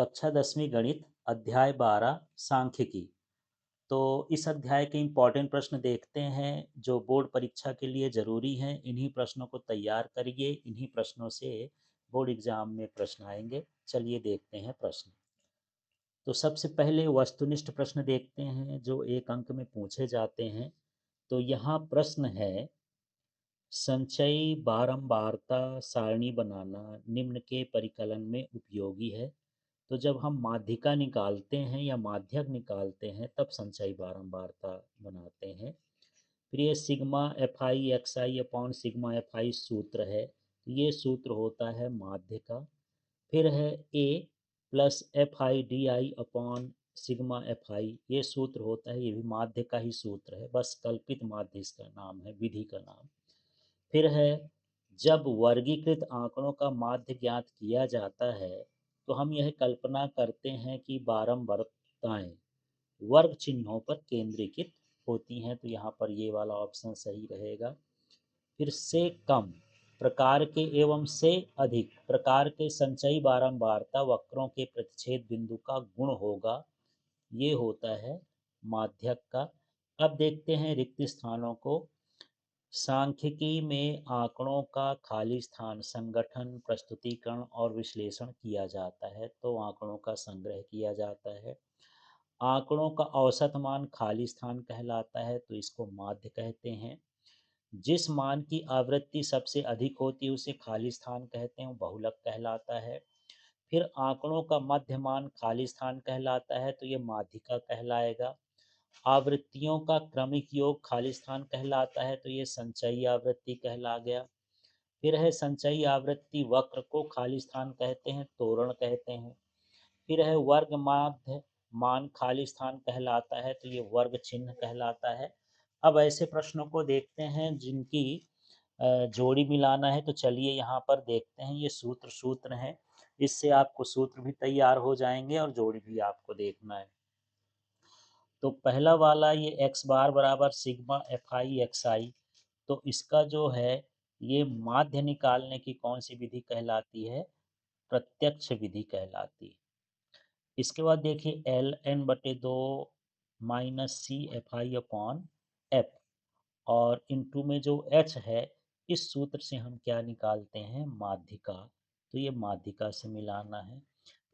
कक्षा 10वीं गणित अध्याय 12 सांख्यिकी। तो इस अध्याय के इम्पोर्टेंट प्रश्न देखते हैं जो बोर्ड परीक्षा के लिए ज़रूरी हैं। इन्हीं प्रश्नों को तैयार करिए, इन्हीं प्रश्नों से बोर्ड एग्जाम में प्रश्न आएंगे। चलिए देखते हैं प्रश्न। तो सबसे पहले वस्तुनिष्ठ प्रश्न देखते हैं जो एक अंक में पूछे जाते हैं। तो यहाँ प्रश्न है, संचयी बारंबारता सारणी बनाना निम्न के परिकलन में उपयोगी है। तो जब हम माध्यिका निकालते हैं या माध्यक निकालते हैं तब संचयी बारंबारता बनाते हैं। फिर ये सिग्मा एफ आई एक्स आई अपॉन सिग्मा एफ आई सूत्र है, ये सूत्र होता है माध्य का। फिर है A plus F I D I upon sigma F I, ये सूत्र होता है, ये भी माध्य का ही सूत्र है, बस कल्पित माध्य इसका नाम है, विधि का नाम। फिर है, जब वर्गीकृत आंकड़ों का माध्य ज्ञात किया जाता है तो हम यह कल्पना करते हैं कि बारंबारताएं वर्ग चिन्हों पर केंद्रीकृत होती हैं, तो यहाँ पर ये वाला ऑप्शन सही रहेगा। फिर से कम प्रकार के एवं से अधिक प्रकार के संचयी बारंबारता वक्रों के प्रतिच्छेद बिंदु का गुण होगा, ये होता है माध्यक का। अब देखते हैं रिक्त स्थानों को। सांख्यिकी में आंकड़ों का खाली स्थान संगठन, प्रस्तुतिकरण और विश्लेषण किया जाता है, तो आंकड़ों का संग्रह किया जाता है। आंकड़ों का औसत मान खाली स्थान कहलाता है, तो इसको माध्य कहते हैं। जिस मान की आवृत्ति सबसे अधिक होती है उसे खाली स्थान कहते हैं, बहुलक कहलाता है। फिर आंकड़ों का मध्य मान खाली स्थान कहलाता है, तो ये माध्यिका कहलाएगा। आवृत्तियों का क्रमिक योग खाली स्थान कहलाता है, तो ये संचयी आवृत्ति कहला गया। फिर है संचयी आवृत्ति वक्र को खाली स्थान कहते हैं, तोरण कहते हैं। फिर है वर्ग माध्य मान खाली स्थान कहलाता है, तो ये वर्ग चिन्ह कहलाता है। अब ऐसे प्रश्नों को देखते हैं जिनकी जोड़ी मिलाना है, तो चलिए यहाँ पर देखते हैं। ये सूत्र हैं, इससे आपको सूत्र भी तैयार हो जाएंगे और जोड़ी भी आपको देखना है। तो पहला वाला ये एक्स बार बराबर सिग्मा एफ आई एक्स आई, तो इसका जो है ये माध्य निकालने की कौन सी विधि कहलाती है? प्रत्यक्ष विधि कहलाती है। इसके बाद देखिए एल एन बटे दो minus C F I upon F, और इनटू में जो एच है, इस सूत्र से हम क्या निकालते हैं? माध्यिका, तो ये माध्यिका से मिलाना है।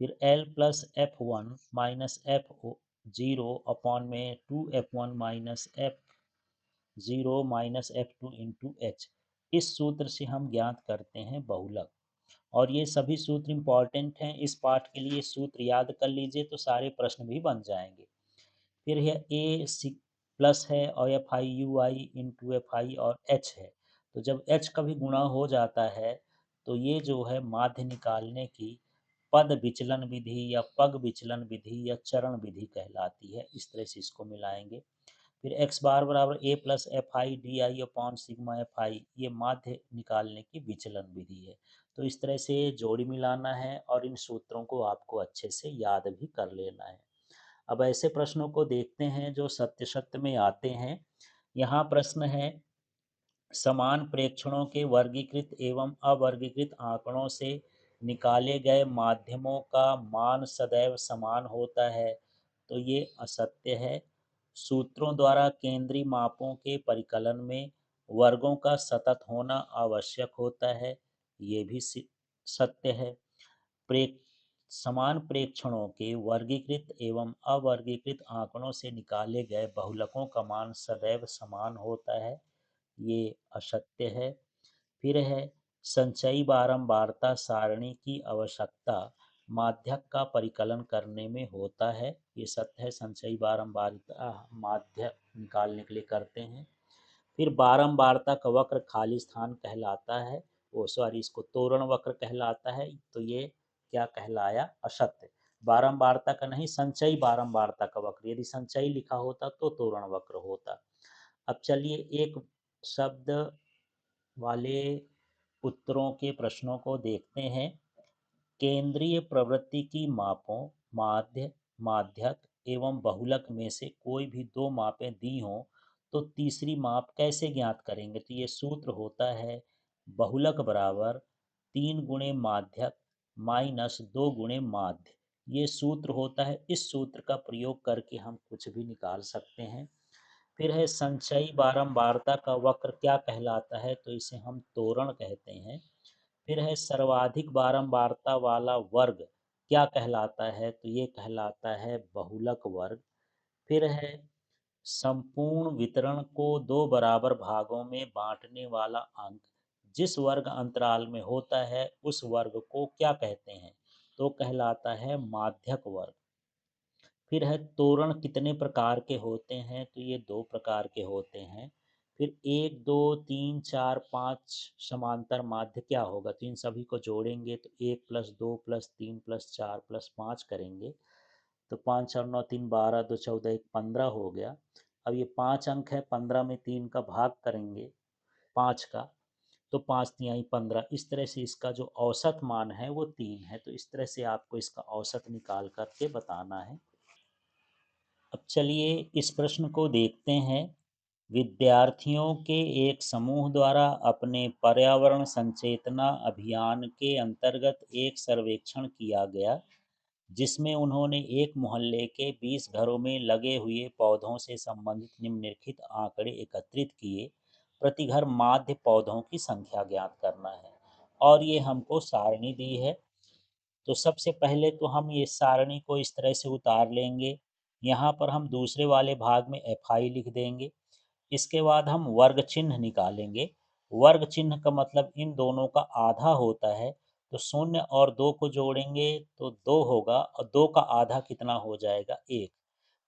फिर L plus F one minus F zero upon में two F one minus F zero minus F two into H, इस सूत्र से हम ज्ञात करते हैं बहुलक। और ये सभी सूत्र इंपॉर्टेंट हैं, इस पाठ के लिए सूत्र याद कर लीजिए तो सारे प्रश्न भी बन जाएंगे। फिर यह ए प्लस है और F I you I into F I और एच है, तो जब एच का भी गुणा हो जाता है तो ये जो है माध्य निकालने की पद विचलन विधि या पग विचलन विधि या चरण विधि कहलाती है। इस तरह से इसको मिलाएंगे। फिर एक्स बार बराबर A plus F I D I upon sigma F I, ये माध्य निकालने की विचलन विधि है। तो इस तरह से जोड़ी मिलाना है और इन सूत्रों को आपको अच्छे से याद भी कर लेना है। अब ऐसे प्रश्नों को देखते हैं जो सत्य सत्य में आते हैं। यहाँ प्रश्न है, समान प्रेक्षणों के वर्गीकृत एवं अवर्गीकृत आंकड़ों से निकाले गए माध्यमों का मान सदैव समान होता है, तो ये असत्य है। सूत्रों द्वारा केंद्रीय मापों के परिकलन में वर्गों का सतत होना आवश्यक होता है, ये भी सत्य है। प्रेक समान प्रेक्षणों के वर्गीकृत एवं अवर्गीकृत आंकड़ों से निकाले गए बहुलकों का मान सदैव समान होता है, ये असत्य है। फिर है, संचयी बारंबारता सारणी की आवश्यकता माध्यक का परिकलन करने में होता है, ये सत्य है। संचयी बारंबारता माध्य निकालने के लिए करते हैं। फिर बारंबारता का वक्र खाली स्थान कहलाता है, वो सॉरी इसको तोरण वक्र कहलाता है, तो ये क्या कहलाया? असत्य। बारंबारता का नहीं, संचयी बारंबारता का वक्र, यदि संचयी लिखा होता तो तोरण वक्र होता। अब चलिए एक शब्द वाले उत्तरों के प्रश्नों को देखते हैं। केंद्रीय प्रवृत्ति की मापों माध्य, माध्यक एवं बहुलक में से कोई भी दो मापें दी हों तो तीसरी माप कैसे ज्ञात करेंगे? तो ये सूत्र होता है बहुलक बराबर 3 गुणे माध्यक माइनस 2 गुणे माध्य। ये सूत्र होता है, इस सूत्र का प्रयोग करके हम कुछ भी निकाल सकते हैं। फिर है संचयी बारंबारता का वक्र क्या कहलाता है, तो इसे हम त्वरण कहते हैं। फिर है सर्वाधिक बारंबारता वाला वर्ग क्या कहलाता है, तो ये कहलाता है बहुलक वर्ग। फिर है संपूर्ण वितरण को दो बराबर भागों में बांटने वाला अंक जिस वर्ग अंतराल में होता है उस वर्ग को क्या कहते हैं, तो कहलाता है माध्यक वर्ग। फिर है तोरण कितने प्रकार के होते हैं, तो ये दो प्रकार के होते हैं। फिर एक दो तीन चार पाँच समांतर माध्य क्या होगा, तो इन सभी को जोड़ेंगे तो 1+2+3+4+5 करेंगे तो 5 और 9 3 12 2 14 1 15 हो गया। अब ये 5 अंक है, 15 में 3 का भाग करेंगे 5 का, तो 5 तिहाई 15। इस तरह से इसका जो औसत मान है वो 3 है। तो इस तरह से आपको इसका औसत निकाल करके बताना है। अब चलिए इस प्रश्न को देखते हैं। विद्यार्थियों के एक समूह द्वारा अपने पर्यावरण संचेतना अभियान के अंतर्गत एक सर्वेक्षण किया गया, जिसमें उन्होंने एक मोहल्ले के 20 घरों में लगे हुए पौधों से संबंधित निम्नलिखित आंकड़े एकत्रित किए। प्रति घर माध्य पौधों की संख्या ज्ञात करना है और ये हमको सारणी दी है। तो सबसे पहले तो हम ये सारणी को इस तरह से उतार लेंगे। यहाँ पर हम दूसरे वाले भाग में FI लिख देंगे। इसके बाद हम वर्ग चिन्ह निकालेंगे। वर्ग चिन्ह का मतलब इन दोनों का आधा होता है। तो 0 और 2 को जोड़ेंगे तो 2 होगा और 2 का आधा कितना हो जाएगा, 1।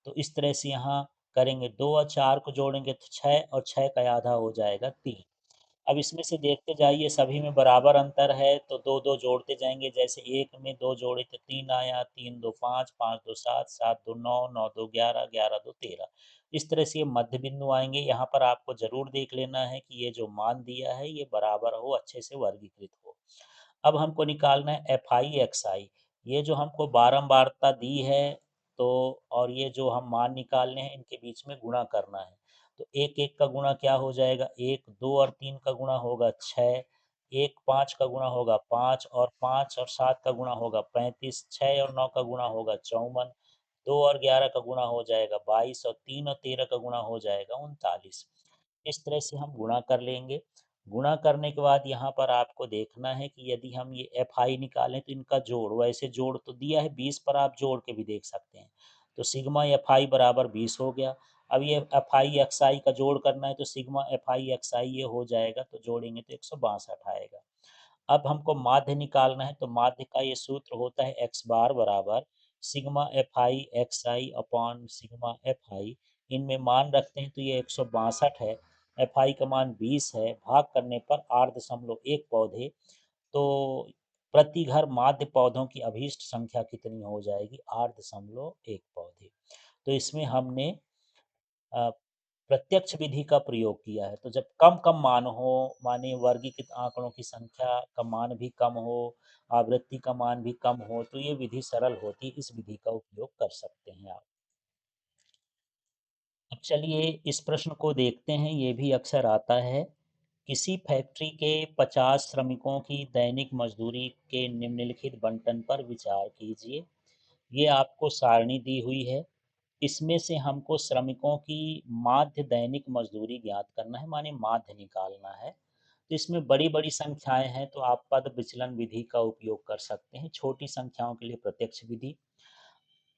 तो इस तरह से यहाँ करेंगे। 2 और 4 को जोड़ेंगे तो 6 और 6 का आधा हो जाएगा, 3। अब इसमें से देखते जाइए सभी में बराबर अंतर है तो दो दो जोड़ते जाएंगे। जैसे एक में 2 जोड़े तो 3 आया, 3 2 5, 5 2 7, 7 2 9, 9 2 11, 11 2 13। इस तरह से ये मध्य बिंदु आएंगे। यहाँ पर आपको जरूर देख लेना है कि ये जो मान दिया है ये बराबर हो, अच्छे से वर्गीकृत हो। अब हमको निकालना है FI XI। ये जो हमको बारंबारता दी है, तो और ये जो हम मान निकालने हैं इनके बीच में गुणा करना है। तो एक एक का गुणा क्या हो जाएगा, 1 2 और 3 का गुणा होगा 6, 1 5 का गुणा होगा 5 और 5 और 7 का गुणा होगा 35, 6 और 9 का गुणा होगा 54, 2 और 11 का गुणा हो जाएगा 22 और 3 और 13 का गुणा हो जाएगा 39। इस तरह से हम गुणा कर लेंगे। गुणा करने के बाद यहाँ पर आपको देखना है कि यदि हम ये FI निकालें तो इनका जोड़, वैसे जोड़ तो दिया है 20 पर, आप जोड़ के भी देख सकते हैं। तो सिग्मा FI बराबर 20 हो गया। अब ये FI XI का जोड़ करना है तो सिग्मा FI XI ये हो जाएगा, तो जोड़ेंगे तो 162 आएगा। अब हमको माध्य निकालना है तो माध्य का ये सूत्र होता है x बार बराबर sigma FI XI upon sigma FI। इनमें मान रखते हैं तो ये 162 है। FI का मान 20 है, भाग करने पर 8.1 पौधे। तो प्रति घर माध्य पौधों की अभीष्ट संख्या कितनी हो जाएगी, 8.1 पौधे। तो इसमें हमने अ, प्रत्यक्ष विधि का प्रयोग किया है। तो जब कम कम मान हो, माने वर्गीकृत आंकड़ों की संख्या का मान भी कम हो, आवृत्ति का मान भी कम हो, तो ये विधि सरल होती है। इस विधि का उपयोग कर सकते हैं आप। अब चलिए इस प्रश्न को देखते हैं, ये भी अक्सर आता है। किसी फैक्ट्री के 50 श्रमिकों की दैनिक मजदूरी के निम्नलिखित बंटन पर विचार कीजिए। ये आपको सारणी दी हुई है। इसमें से हमको श्रमिकों की माध्य दैनिक मजदूरी ज्ञात करना है, माने माध्य निकालना है। तो इसमें बड़ी बड़ी संख्याएं हैं तो आप पद विचलन विधि का उपयोग कर सकते हैं। छोटी संख्याओं के लिए प्रत्यक्ष विधि।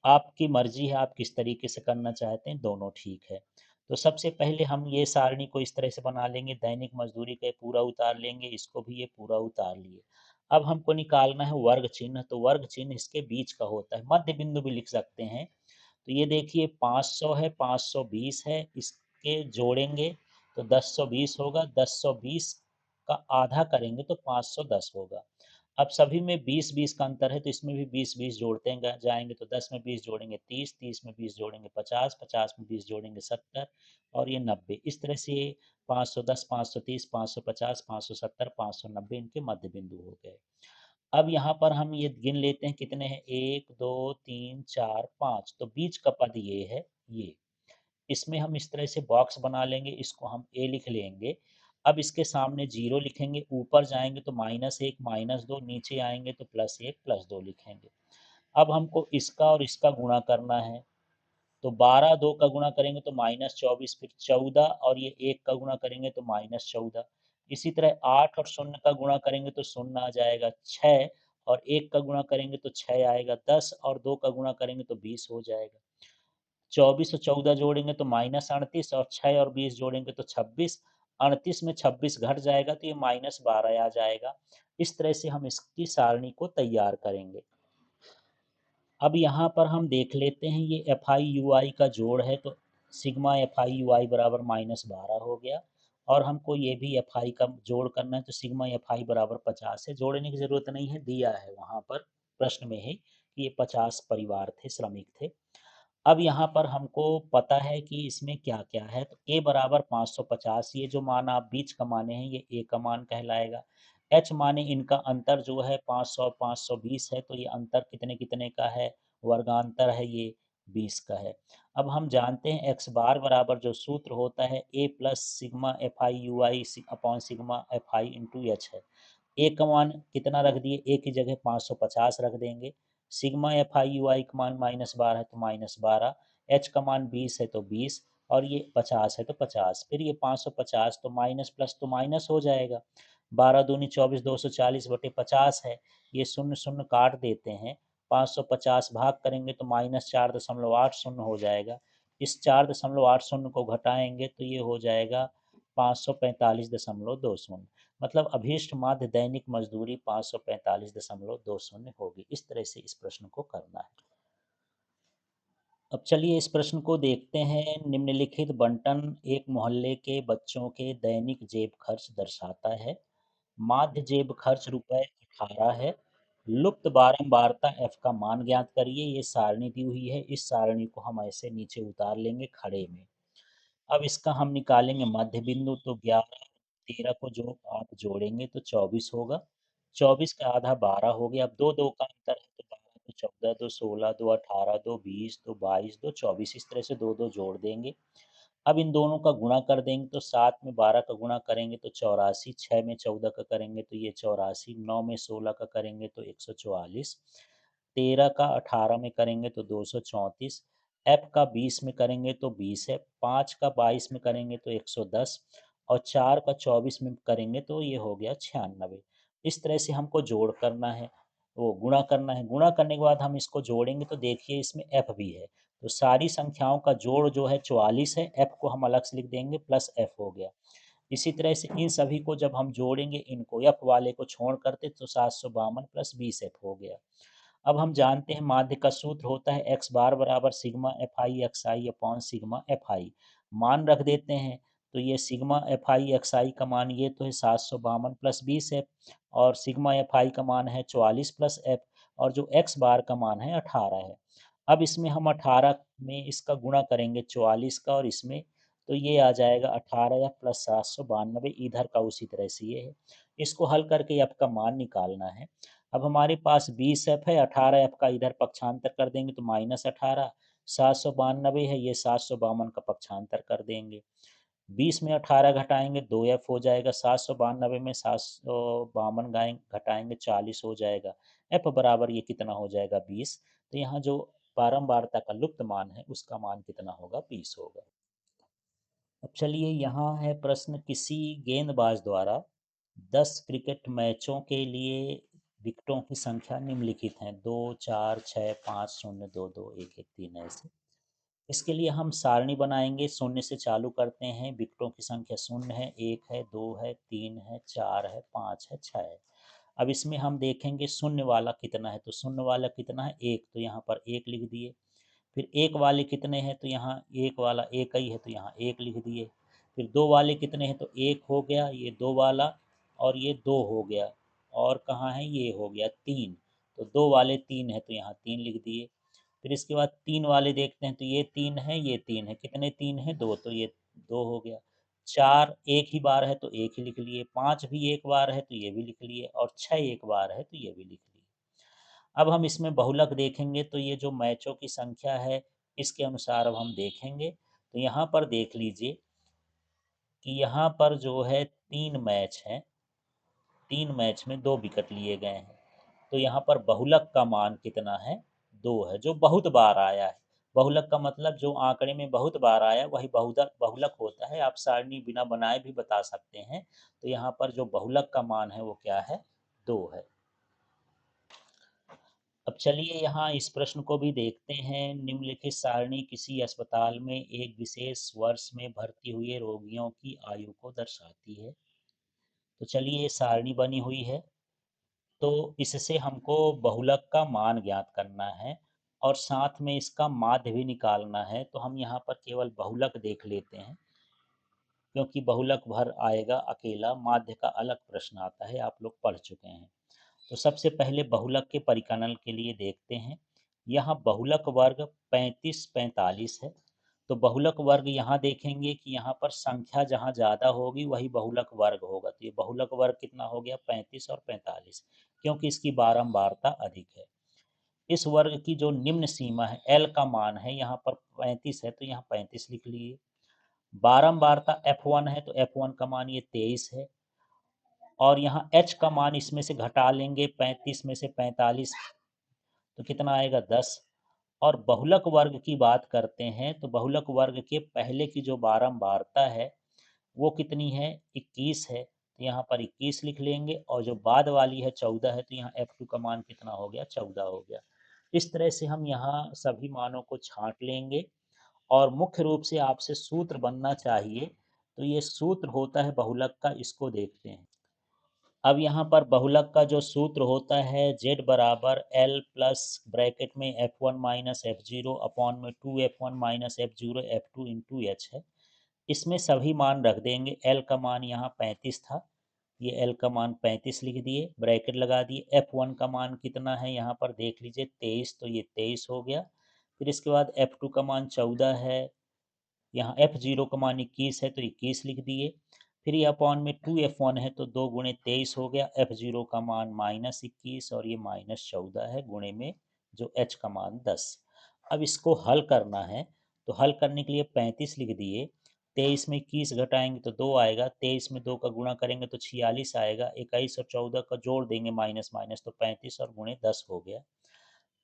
आपकी मर्जी है, आप किस तरीके से करना चाहते हैं, दोनों ठीक है। तो सबसे पहले हम ये सारणी को इस तरह से बना लेंगे, दैनिक मजदूरी का पूरा उतार लेंगे, इसको भी ये पूरा उतार लिए। अब हमको निकालना है वर्ग चिन्ह। तो वर्ग चिन्ह इसके बीच का होता है, मध्य बिंदु भी लिख सकते हैं। तो ये देखिए 500 है, 520 है, इसके जोड़ेंगे तो 1020 होगा। 1020 का आधा करेंगे तो 510 होगा। अब सभी में 20-20 का अंतर है तो इसमें भी 20-20 जोड़ते जाएंगे। तो 10 में 20 जोड़ेंगे 30, 30 में 20 जोड़ेंगे 50, 50 में 20 जोड़ेंगे 70 और ये 90। इस तरह से 510, 530, 550, 570, 590 इनके मध्य बिंदु हो गए। अब यहाँ पर हम ये गिन लेते हैं कितने हैं, 1 2 3 4 5। तो बीच का पद ये है, ये इसमें हम इस तरह से बॉक्स बना लेंगे, इसको हम A लिख लेंगे। अब इसके सामने 0 लिखेंगे, ऊपर जाएंगे तो -1 -2, नीचे आएंगे तो +1 +2 लिखेंगे। अब हमको इसका और इसका गुणा करना है, तो 12 2 का गुणा करेंगे तो -24, फिर 14 और ये 1 का गुणा करेंगे तो -14। इसी तरह 8 और 0 का गुणा करेंगे तो 0 आ जाएगा, 6 और 1 का गुणा करेंगे तो 6 आएगा, 10 और 2 का गुणा करेंगे तो 20 हो जाएगा। 24 और 14 जोड़ेंगे तो -38 और 6 और 20 जोड़ेंगे तो 26। 38 में 26 घट जाएगा तो ये -12 आ जाएगा। इस तरह से हम इसकी सारणी को तैयार करेंगे। अब यहाँ पर हम देख लेते हैं, ये एफ आई यू आई का जोड़ है तो सिग्मा एफ आई यू आई बराबर -12 हो गया, और हमको ये भी एफ आई का जोड़ करना है तो सिग्मा एफ आई बराबर 50 है। जोड़ने की ज़रूरत नहीं है, दिया है वहाँ पर प्रश्न में ही कि ये 50 परिवार थे, श्रमिक थे। अब यहाँ पर हमको पता है कि इसमें क्या-क्या है, तो A बराबर 550, ये जो मान आप बीच का माने हैं ये A का मान कहलाएगा। H माने इनका अंतर जो है 500 520 है, तो ये अंतर कितने-कितने का है, वर्गांतर है ये 20 का है। अब हम जानते हैं x बार बराबर जो सूत्र होता है A plus sigma F I you I upon sigma F I into H है। ए का मान कितना रख दिए, ए की जगह 550 रख देंगे। सिग्मा एफ आई यू आई का मान -12 है तो -12, एच का मान 20 है तो 20, और ये 50 है तो 50। फिर ये 550 तो माइनस प्लस तो माइनस हो जाएगा। 12 दूनी 24, 240 बटे 50 है। ये शून्य शून्य काट देते हैं, 550 भाग करेंगे तो -4.80 हो जाएगा। इस 4.80 को घटाएंगे तो ये हो जाएगा 545.20। मतलब अभीष्ट माध्य दैनिक मजदूरी 545.20 होगी। इस तरह से इस प्रश्न को करना है। अब चलिए इस प्रश्न को देखते हैं। निम्नलिखित बंटन एक मोहल्ले के बच्चों के दैनिक जेब खर्च दर्शाता है। माध्य जेब खर्च रुपए 18 है। लुप्त बारंबारता एफ का मान ज्ञात करिए। ये सारणी दी हुई है, इस सारणी को हम ऐसे नीचे उतार लेंगे खड़े में। अब इसका हम निकालेंगे मध्य बिंदु, तो 11 13 को जो आप जोड़ेंगे तो 24 होगा। 24 का आधा 12 हो गया। अब दो दो का अंतर है तो 12 दो 14, दो 16, दो 18, दो 20, दो 22, दो 24, इस तरह से दो दो जोड़ देंगे। अब इन दोनों का गुणा कर देंगे तो 7 में 12 का गुणा करेंगे तो 84, 6 में 14 का करेंगे तो ये 84, 9 में 16 का करेंगे तो 144, 13 का 18 में करेंगे तो 234, एफ का 20 में करेंगे तो 20 है, 5 का 22 में करेंगे तो 110, और 4 का 24 में करेंगे तो ये हो गया 96। इस तरह से हमको जोड़ करना है, वो गुणा करना है। गुणा करने के बाद हम इसको जोड़ेंगे तो देखिए इसमें एफ भी है, तो सारी संख्याओं का जोड़ जो है 44 है, एफ को हम अलग से लिख देंगे प्लस एफ हो गया। इसी तरह से इन सभी को जब हम जोड़ेंगे, इनको एफ वाले को छोड़ करते तो 752 प्लस 20 एफ हो गया। अब हम जानते हैं माध्य का सूत्र होता है एक्स बार बराबर सिग्मा एफ आई एक्स आई अपॉन सिग्मा एफ आई। मान रख देते हैं, तो ये सिग्मा एफ आई एक्स आई का मान ये तो है 752 प्लस 20 एफ, और सिग्मा एफ आई का मान है 44 प्लस एफ, और जो एक्स बार का मान है 18 है। अब इसमें हम 18 में इसका गुणा करेंगे 44 का और इसमें, तो ये आ जाएगा 18 या प्लस 792, इधर का उसी तरह से ये है। इसको हल करके एफ का मान निकालना है। अब हमारे पास 20 एफ है, 18 एफ का इधर पक्षांतर कर देंगे तो -18, 792 है, ये 752 का पक्षांतर कर देंगे। 20 में 18 घटाएंगे 2 एफ हो जाएगा, 792 में 752 घटाएंगे 40 हो जाएगा। एफ बराबर ये कितना हो जाएगा 20। तो यहाँ जो बारंबारता का लुप्त मान है उसका मान कितना होगा, 20 होगा। अब चलिए यहाँ है प्रश्न, किसी गेंदबाज द्वारा 10 क्रिकेट मैचों के लिए विकेटों की संख्या निम्नलिखित हैं, 2 4 6 5 0 2 2 1 1 3 ऐसे। इसके लिए हम सारणी बनाएंगे, शून्य से चालू करते हैं। विकेटों की संख्या शून्य है, 1 है, 2 है, 3 है, 4 है, 5 है, 6 है। अब इसमें हम देखेंगे शून्य वाला कितना है, तो शून्य वाला कितना है 1, तो यहाँ पर 1 लिख दिए। फिर एक वाले कितने हैं, तो यहाँ एक वाला एक ही है तो यहाँ एक लिख दिए। फिर दो वाले कितने हैं, तो एक हो गया, ये दो वाला, और ये दो हो गया, और कहाँ है, ये हो गया तीन, तो दो वाले तीन है तो यहाँ तीन लिख दिए। फिर इसके बाद तीन वाले देखते हैं, तो ये तीन है, ये तीन है, कितने तीन है, दो, तो ये दो हो गया। चार एक ही बार है तो एक ही लिख लिए, पाँच भी एक बार है तो ये भी लिख लिए, और छः एक बार है तो ये भी लिख लिए। अब हम इसमें बहुलक देखेंगे, तो ये जो मैचों की संख्या है इसके अनुसार अब हम देखेंगे, तो यहाँ पर देख लीजिए कि यहाँ पर जो है 3 मैच हैं, 3 मैच में 2 विकेट लिए गए हैं, तो यहाँ पर बहुलक का मान कितना है, 2 है, जो बहुत बार आया है। बहुलक का मतलब जो आंकड़े में बहुत बार आया वही बहुलक बहुलक होता है। आप सारणी बिना बनाए भी बता सकते हैं। तो यहाँ पर जो बहुलक का मान है वो क्या है? 2 है। अब चलिए यहाँ इस प्रश्न को भी देखते हैं। निम्नलिखित सारणी किसी अस्पताल में एक विशेष वर्ष में भर्ती हुए रोगियों की आयु को दर्शाती है। तो चलिए ये सारणी बनी हुई है। तो इससे हमको बहुलक का मान ज्ञात करना है और साथ में इसका माध्य भी निकालना है। तो हम यहाँ पर केवल बहुलक देख लेते हैं, क्योंकि बहुलक भर आएगा अकेला, माध्य का अलग प्रश्न आता है, आप लोग पढ़ चुके हैं। तो सबसे पहले बहुलक के परिकलन के लिए देखते हैं। यहाँ बहुलक वर्ग 35-45 है। तो बहुलक वर्ग यहाँ देखेंगे कि यहाँ पर संख्या जहाँ ज़्यादा होगी वही बहुलक वर्ग होगा। तो ये बहुलक वर्ग कितना हो गया? 35 और 45, क्योंकि इसकी बारंबारता अधिक है। इस वर्ग की जो निम्न सीमा है, एल का मान है यहाँ पर 35 है, तो यहाँ 35 लिख लिए। बारंबारता F1 है, तो F1 का मान ये 23 है। और यहाँ H का मान इसमें से घटा लेंगे, 35 में से 45, तो कितना आएगा? 10। और बहुलक वर्ग की बात करते हैं तो बहुलक वर्ग के पहले की जो बारंबारता है वो कितनी है? 21 है, तो यहाँ पर 21 लिख लेंगे। और जो बाद वाली है 14 है, तो यहाँ F2 का मान कितना हो गया? 14 हो गया। इस तरह से हम यहाँ सभी मानों को छांट लेंगे और मुख्य रूप से आपसे सूत्र बनना चाहिए। तो ये सूत्र होता है बहुलक का, इसको देखते हैं। अब यहाँ पर बहुलक का जो सूत्र होता है, z बराबर l प्लस ब्रैकेट में F1 माइनस F0 अपॉन में 2F1 minus F0 F2 into H है। इसमें सभी मान रख देंगे। l का मान यहाँ 35 था, ये l का मान 35 लिख दिए, ब्रैकेट लगा दिए। F1 का मान कितना है यहाँ पर देख लीजिए, 23, तो ये 23 हो गया। फिर इसके बाद F2 का मान 14 है, यहाँ F0 का मान 21 है, तो 21 लिख दिए। फिर ये अपॉन में 2F1 है, तो 2 गुणे 23 हो गया। F0 का मान -21 और ये -14 है, गुणे में जो H का मान 10। अब इसको हल करना है, तो हल करने के लिए 35 लिख दिए। 23 में 21 घटाएंगे तो 2 आएगा, 23 में 2 का गुणा करेंगे तो 46 आएगा, 21 और 14 का जोड़ देंगे माइनस माइनस, तो 35 और गुणे 10 हो गया।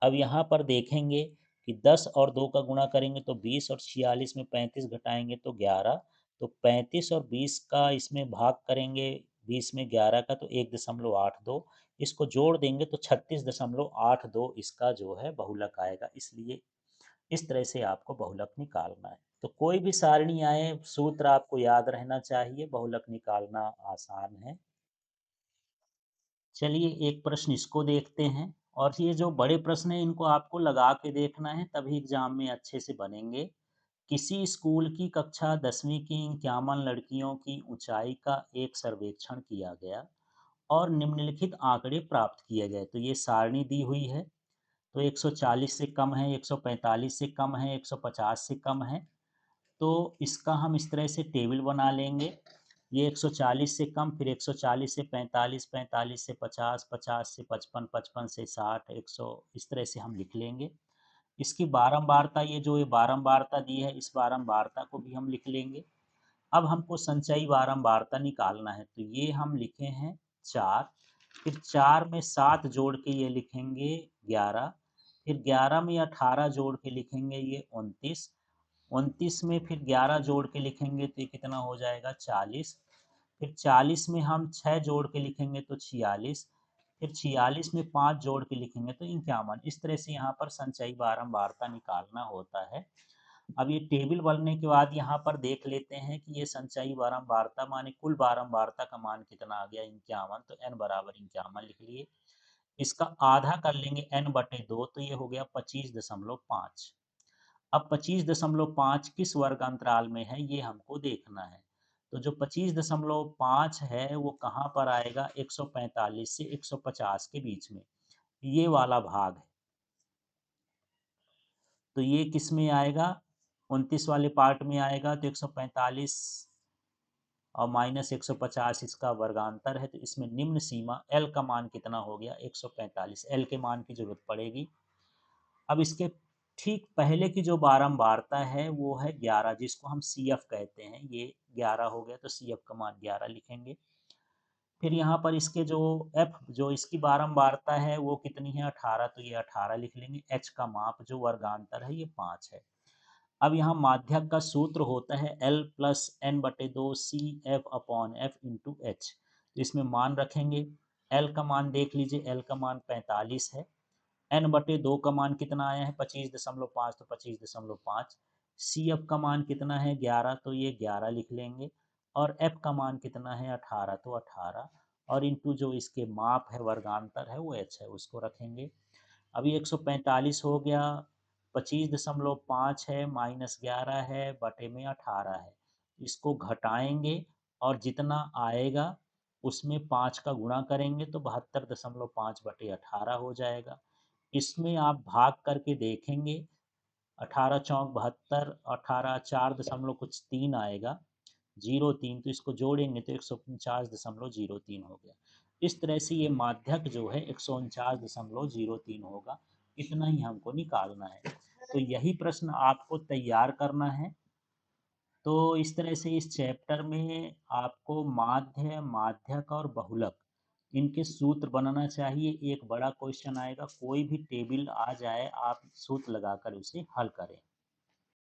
अब यहाँ पर देखेंगे कि 10 और 2 का गुणा करेंगे तो 20 और 46 में 35 घटाएंगे तो 11। तो 35 और 20 का इसमें भाग करेंगे, 20 में 11 का, तो 1.82। इसको जोड़ देंगे तो 36.82 इसका जो है बहुलक आएगा। इसलिए इस तरह से आपको बहुलक निकालना है। तो कोई भी सारणी आए, सूत्र आपको याद रहना चाहिए, बहुलक निकालना आसान है। चलिए एक प्रश्न इसको देखते हैं। और ये जो बड़े प्रश्न हैं इनको आपको लगा के देखना है, तभी एग्जाम में अच्छे से बनेंगे। किसी स्कूल की कक्षा 10वीं की 51 लड़कियों की ऊंचाई का एक सर्वेक्षण किया गया और निम्नलिखित आंकड़े प्राप्त किए गए। तो ये सारणी दी हुई है। तो 140 से कम है, 145 से कम है, 150 से कम है। तो इसका हम इस तरह से टेबल बना लेंगे। ये 140 से कम, फिर 140 से 45, 45 से 50, 50 से 55, 55 से 60, 100, इस तरह से हम लिख लेंगे। इसकी बारंबारता, ये जो ये बारंबारता दी है, इस बारंबारता को भी हम लिख लेंगे। अब हमको संचयी बारंबारता निकालना है, तो ये हम लिखे हैं 4। फिर 4 में 7 जोड़ के ये लिखेंगे 11। फिर 11 में 18 जोड़ के लिखेंगे ये 29। 29 में फिर 11 जोड़ के लिखेंगे तो ये कितना हो जाएगा? 40। फिर 40 में हम 6 जोड़ के लिखेंगे तो 46। फिर 46 में 5 जोड़ के लिखेंगे तो 51। इस तरह से यहाँ पर संचयी बारंबारता निकालना होता है। अब ये टेबल बनने के बाद यहाँ पर देख लेते हैं कि ये संचयी बारंबारता माने कुल बारंबारता का मान कितना आ गया? 51। तो n बराबर 51 लिख लिए। इसका आधा कर लेंगे n/2, तो ये हो गया 25.5। अब 25.5 किस वर्ग अंतराल में है ये हमको देखना है। तो जो 25.5 है वो कहाँ पर आएगा? 145 से 150 के बीच में, ये वाला भाग है। तो ये किस में आएगा? 29 वाले पार्ट में आएगा। तो 145 और माइनस 150 इसका वर्गांतर है। तो इसमें निम्न सीमा एल का मान कितना हो गया? 145। एल के मान की जरूरत पड़ेगी। अब इसके ठीक पहले की जो बारंबारता है वो है 11, जिसको हम सी एफ कहते हैं। ये 11 हो गया, तो सी एफ का मान 11 लिखेंगे। फिर यहाँ पर इसके जो एफ जो इसकी बारंबारता है वो कितनी है 18, तो ये 18 लिख लेंगे। एच का माप जो वर्गांतर है ये 5 है। अब यहाँ माध्यक का सूत्र होता है L प्लस एन बटे दो C F upon F into H. तो इसमें मान रखेंगे। L का मान देख लीजिए, L का मान 45 है। एन बटे दो का मान कितना आया है 25.5, तो 25.5। सी एफ का मान कितना है 11, तो ये 11 लिख लेंगे। और एफ का मान कितना है 18, तो 18। और इंटू जो इसके माप है वर्गांतर है वो एच है, उसको रखेंगे। अभी 145 हो गया, 25.5 है माइनस 11 है बटे में 18 है। इसको घटाएंगे और जितना आएगा उसमें 5 का गुणा करेंगे तो 72.5 बटे 18 हो जाएगा। इसमें आप भाग करके देखेंगे, 18 चौक 72, 18 4 दशमलव कुछ 3 आएगा, 03। तो इसको जोड़ेंगे तो 149.03 हो गया। इस तरह से ये माध्यक जो है 149.03 होगा। इतना ही हमको निकालना है। तो यही प्रश्न आपको तैयार करना है। तो इस तरह से इस चैप्टर में आपको माध्य, माध्यक और बहुलक इनके सूत्र बनाना चाहिए। एक बड़ा क्वेश्चन आएगा, कोई भी टेबल आ जाए आप सूत्र लगाकर उसे हल करें।